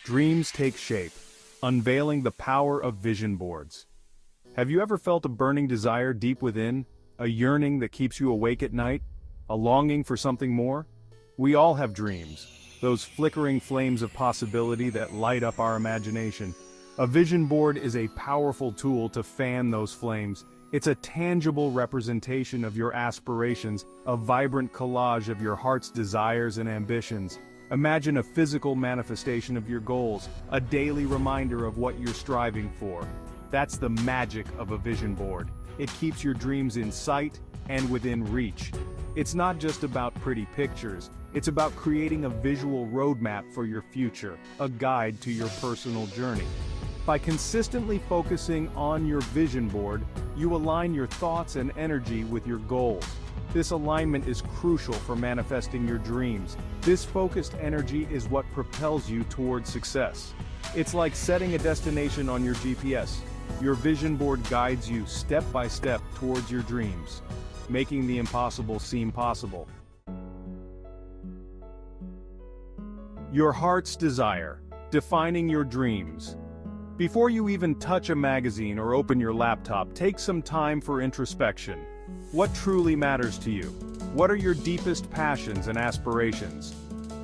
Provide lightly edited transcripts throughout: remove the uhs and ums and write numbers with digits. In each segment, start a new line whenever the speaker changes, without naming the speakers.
Dreams take shape, unveiling the power of vision boards. Have you ever felt a burning desire deep within, a yearning that keeps you awake at night, a longing for something more? We all have dreams, those flickering flames of possibility that light up our imagination. A vision board is a powerful tool to fan those flames. It's a tangible representation of your aspirations, a vibrant collage of your heart's desires and ambitions. Imagine a physical manifestation of your goals, a daily reminder of what you're striving for. That's the magic of a vision board. It keeps your dreams in sight and within reach. It's not just about pretty pictures, it's about creating a visual roadmap for your future, a guide to your personal journey. By consistently focusing on your vision board, you align your thoughts and energy with your goals. This alignment is crucial for manifesting your dreams. This focused energy is what propels you towards success. It's like setting a destination on your GPS. Your vision board guides you step by step towards your dreams, making the impossible seem possible. Your heart's desire, defining your dreams. Before you even touch a magazine or open your laptop, take some time for introspection. What truly matters to you? What are your deepest passions and aspirations?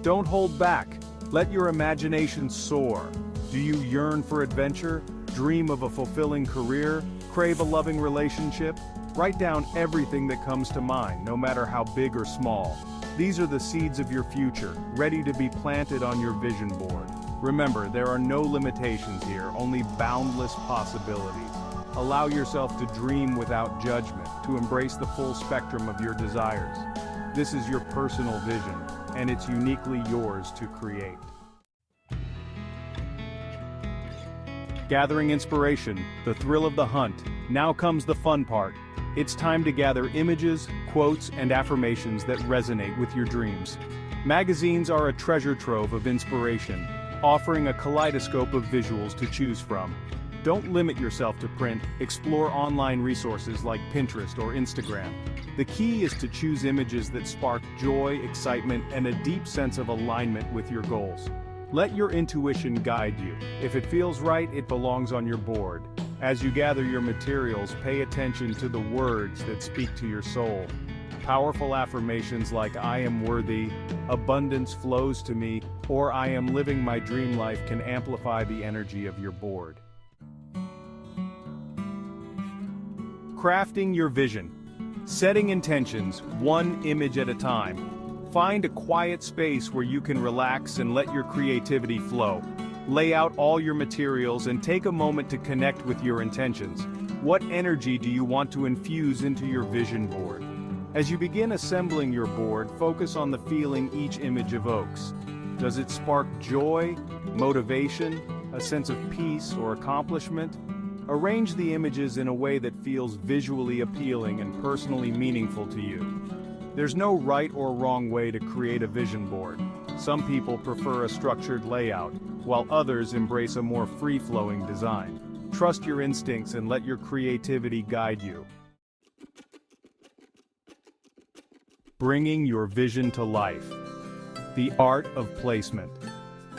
Don't hold back. Let your imagination soar. Do you yearn for adventure? Dream of a fulfilling career? Crave a loving relationship? Write down everything that comes to mind, no matter how big or small. These are the seeds of your future, ready to be planted on your vision board. Remember, there are no limitations here, only boundless possibilities. Allow yourself to dream without judgment, to embrace the full spectrum of your desires. This is your personal vision, and it's uniquely yours to create. Gathering inspiration, the thrill of the hunt. Now comes the fun part. It's time to gather images, quotes, and affirmations that resonate with your dreams. Magazines are a treasure trove of inspiration, offering a kaleidoscope of visuals to choose from. Don't limit yourself to print, explore online resources like Pinterest or Instagram. The key is to choose images that spark joy, excitement, and a deep sense of alignment with your goals. Let your intuition guide you. If it feels right, it belongs on your board. As you gather your materials, pay attention to the words that speak to your soul. Powerful affirmations like "I am worthy," "abundance flows to me," or "I am living my dream life" can amplify the energy of your board. Crafting your vision. Setting intentions, one image at a time. Find a quiet space where you can relax and let your creativity flow. Lay out all your materials and take a moment to connect with your intentions. What energy do you want to infuse into your vision board? As you begin assembling your board, focus on the feeling each image evokes. Does it spark joy, motivation, a sense of peace or accomplishment? Arrange the images in a way that feels visually appealing and personally meaningful to you. There's no right or wrong way to create a vision board. Some people prefer a structured layout, while others embrace a more free-flowing design. Trust your instincts and let your creativity guide you. Bringing your vision to life. The art of placement.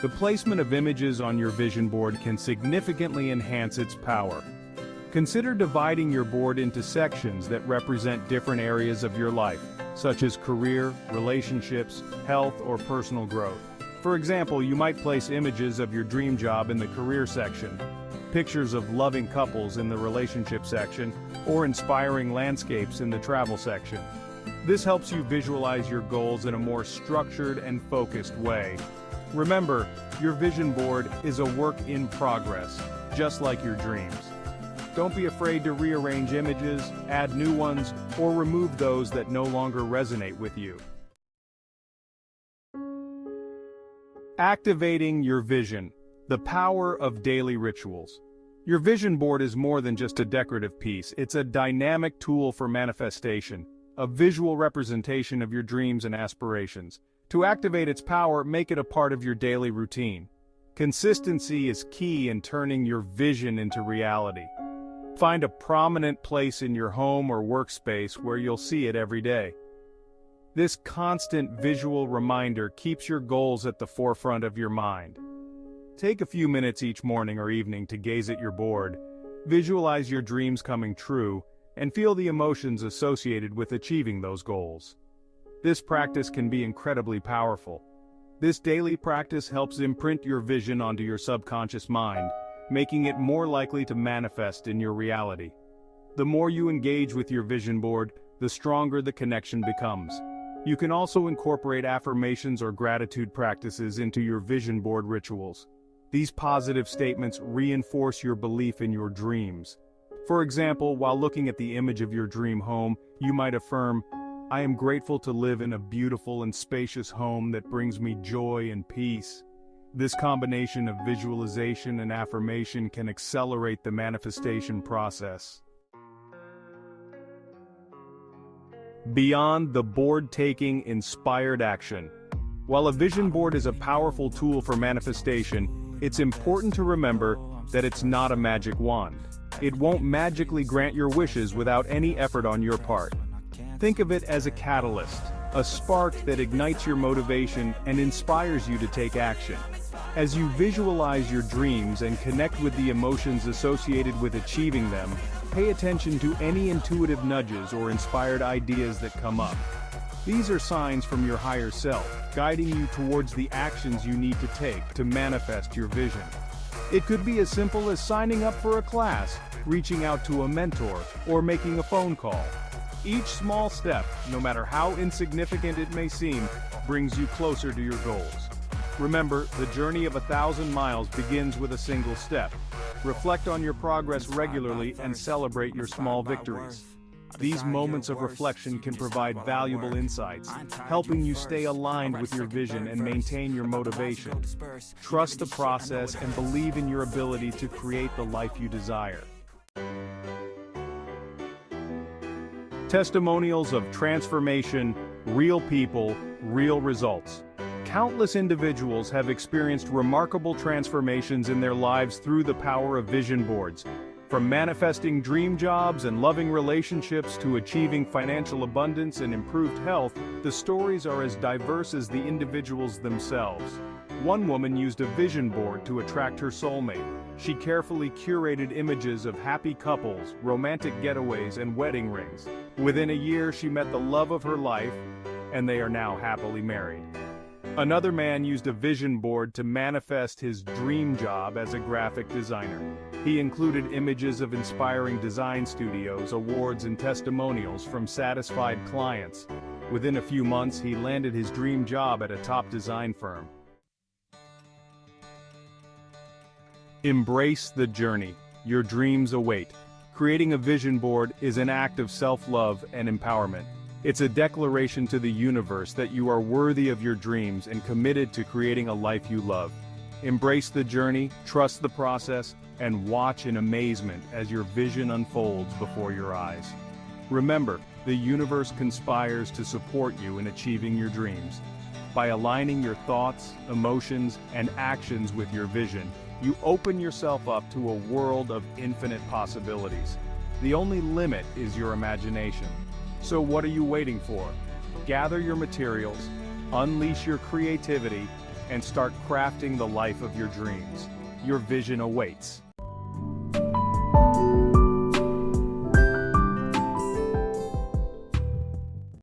The placement of images on your vision board can significantly enhance its power. Consider dividing your board into sections that represent different areas of your life, such as career, relationships, health, or personal growth. For example, you might place images of your dream job in the career section, pictures of loving couples in the relationship section, or inspiring landscapes in the travel section. This helps you visualize your goals in a more structured and focused way. Remember, your vision board is a work in progress, just like your dreams. Don't be afraid to rearrange images, add new ones, or remove those that no longer resonate with you. Activating your vision. The power of daily rituals. Your vision board is more than just a decorative piece. It's a dynamic tool for manifestation, a visual representation of your dreams and aspirations. To activate its power, make it a part of your daily routine. Consistency is key in turning your vision into reality. Find a prominent place in your home or workspace where you'll see it every day. This constant visual reminder keeps your goals at the forefront of your mind. Take a few minutes each morning or evening to gaze at your board, visualize your dreams coming true, and feel the emotions associated with achieving those goals. This practice can be incredibly powerful. This daily practice helps imprint your vision onto your subconscious mind, making it more likely to manifest in your reality. The more you engage with your vision board, the stronger the connection becomes. You can also incorporate affirmations or gratitude practices into your vision board rituals. These positive statements reinforce your belief in your dreams. For example, while looking at the image of your dream home, you might affirm, "I am grateful to live in a beautiful and spacious home that brings me joy and peace." This combination of visualization and affirmation can accelerate the manifestation process. Beyond the board-taking inspired action. While a vision board is a powerful tool for manifestation, it's important to remember that it's not a magic wand. It won't magically grant your wishes without any effort on your part. Think of it as a catalyst, a spark that ignites your motivation and inspires you to take action. As you visualize your dreams and connect with the emotions associated with achieving them, pay attention to any intuitive nudges or inspired ideas that come up. These are signs from your higher self, guiding you towards the actions you need to take to manifest your vision. It could be as simple as signing up for a class, reaching out to a mentor, or making a phone call. Each small step, no matter how insignificant it may seem, brings you closer to your goals. Remember, the journey of 1,000 miles begins with a single step. Reflect on your progress regularly and celebrate your small victories. These moments of reflection can provide valuable insights, helping you stay aligned with your vision and maintain your motivation. Trust the process and believe in your ability to create the life you desire. Testimonials of transformation, real people, real results. Countless individuals have experienced remarkable transformations in their lives through the power of vision boards. From manifesting dream jobs and loving relationships to achieving financial abundance and improved health, the stories are as diverse as the individuals themselves. One woman used a vision board to attract her soulmate. She carefully curated images of happy couples, romantic getaways, and wedding rings. Within a year, she met the love of her life, and they are now happily married. Another man used a vision board to manifest his dream job as a graphic designer. He included images of inspiring design studios, awards, and testimonials from satisfied clients. Within a few months, he landed his dream job at a top design firm. Embrace the journey. Your dreams await. Creating a vision board is an act of self-love and empowerment. It's a declaration to the universe that you are worthy of your dreams and committed to creating a life you love. Embrace the journey, trust the process, and watch in amazement as your vision unfolds before your eyes. Remember, the universe conspires to support you in achieving your dreams. By aligning your thoughts, emotions, and actions with your vision, you open yourself up to a world of infinite possibilities. The only limit is your imagination. So what are you waiting for? Gather your materials, unleash your creativity, and start crafting the life of your dreams. Your vision awaits.